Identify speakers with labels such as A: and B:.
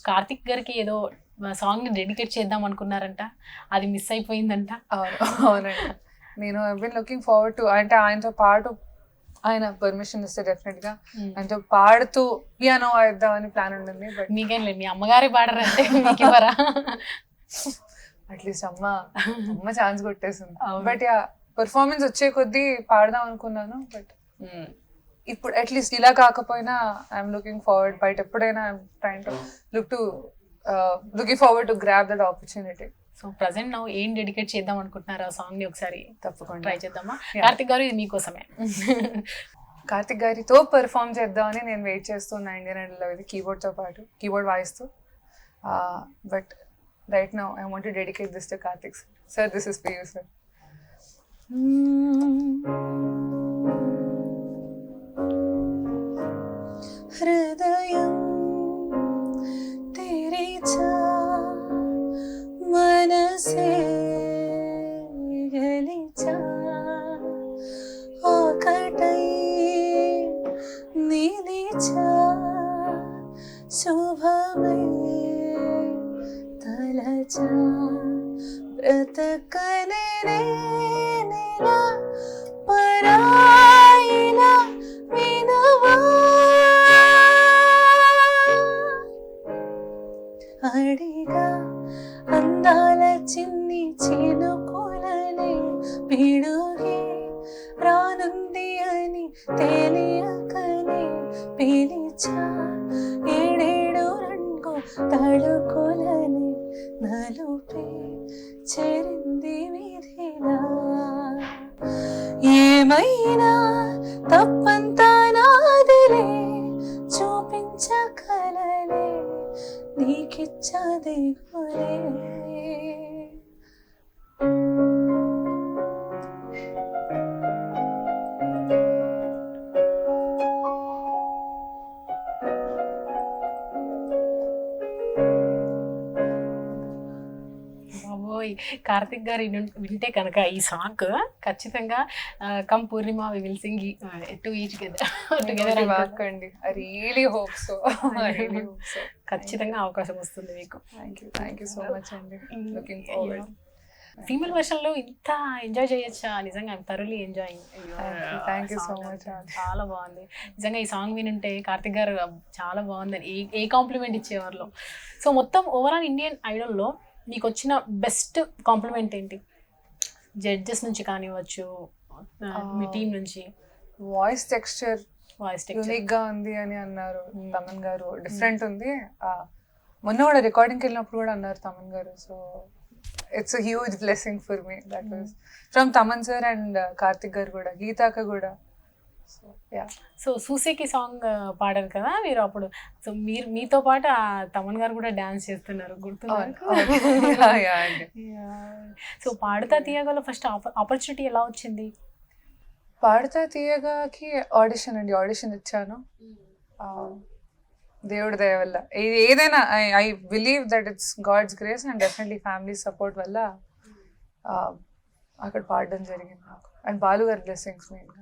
A: కార్తిక్ గారికి ఏదో సాంగ్ ని డెడికేట్ చేద్దాం అనుకున్నారంట, అది మిస్ అయిపోయిందంట.
B: అవునండి, నేను I been looking forward to, అంటే ఆయనతో పాటు ఆయన పర్మిషన్ ఇస్తే డెఫినెట్ గా ఆయనతో పాడుతూ పియానో వాయిద్దామని ప్లాన్ ఉంటుంది. బట్
A: మీకేం లేదు, మీ అమ్మగారే పాడరంటే మీకు ఇవ్వరా?
B: అట్లీస్ట్ అమ్మ ఛాన్స్ కొట్టేసింది. బట్ యా, పర్ఫార్మెన్స్ వచ్చే కొద్దీ పాడదాం అనుకున్నాను. బట్ ఇప్పుడు అట్లీస్ట్ ఇలా కాకపోయినా ఐఎమ్ లుకింగ్ ఫార్వర్డ్, బయట ఎప్పుడైనా I'm trying to looking forward to grab that opportunity.
A: So present now ఏం డెడికేట్ చేద్దాం అనుకుంటున్నారు ఆ సాంగ్ ని? ఒకసారి
B: తప్పకుండా
A: ట్రై చేద్దామా? కార్తిక్ గారు, ఇది మీకోసమే.
B: కార్తిక్ గారితో పెర్ఫార్మ్ చేద్దామని నేను వెయిట్ చేస్తున్నా ఇండియన్ ఐడల్లో, ఇది కీబోర్డ్తో పాటు కీబోర్డ్ వాయిస్తూ. But right now I want to dedicate this to Karthik sir. Sir, this is for you sir. హృదయం తెరిచా మనసే గలిచా ఒకటై నిలిచా శుభమై తలచా బ్రతకనే నేలా పరాయిలా వినవా అడిగా అందాల చిన్ని చినుకులనే పిడుగే రానుంది అని తెలియకనే పిలిచా ఏడేడు రంగు తళుకులని నలుపే చెరింది విధిలా ఏమైనా తప్పంతా నాదిలే చూపించగలలే నీకిచ్చది గురే.
A: కార్తిక్ గారు వింటే కనుక ఈ సాంగ్ ఖచ్చితంగా come Purnima we will sing to each together
B: అండి. I really hope so.
A: ఖచ్చితంగా అవకాశం వస్తుంది మీకు.
B: థ్యాంక్ యూ సో మచ్ అండి. Looking forward.
A: ఫీమేల్ వర్షన్ లో ఇంత ఎంజాయ్ చేయొచ్చా? నిజంగా thoroughly enjoying.
B: Thank you so much.
A: చాలా బాగుంది నిజంగా. ఈ సాంగ్ వినుంటే కార్తిక్ గారు చాలా బాగుందని ఏ కాంప్లిమెంట్ ఇచ్చేవాళ్ళు. సో మొత్తం ఓవరాల్ ఇండియన్ ఐడల్లో మీకు వచ్చిన బెస్ట్ కాంప్లిమెంట్ ఏంటి? జడ్జెస్ నుంచి కానివ్వచ్చు, మీ టీం నుంచి.
B: వాయిస్ టెక్స్చర్ యూనిక్ గా ఉంది అని అన్నారు తమన్ గారు. డిఫరెంట్ ఉంది. మొన్న కూడా రికార్డింగ్కి వెళ్ళినప్పుడు కూడా అన్నారు తమన్ గారు. So it's a huge blessing for me. That was from Thaman sir and Karthik గారు కూడా, గీతాక కూడా.
A: సో సూసేకి సాంగ్ పాడారు కదా మీరు అప్పుడు. సో మీతో పాటు ఆ తమన్ గారు కూడా డాన్స్ చేస్తున్నారు, గుర్తున్నారు? సో పాడుతా తీయగల ఫస్ట్ ఆపర్చునిటీ ఎలా వచ్చింది?
B: పాడుతా తీయగాకి ఆడిషన్ ఇచ్చాను. దేవుడి దయ వల్ల ఏదైనా I believe that it's god's grace and definitely family support వల్ల అక్కడ పాడడం జరిగింది నాకు. అండ్ బాలు గారి బ్లెస్సింగ్స్ మెయిన్గా.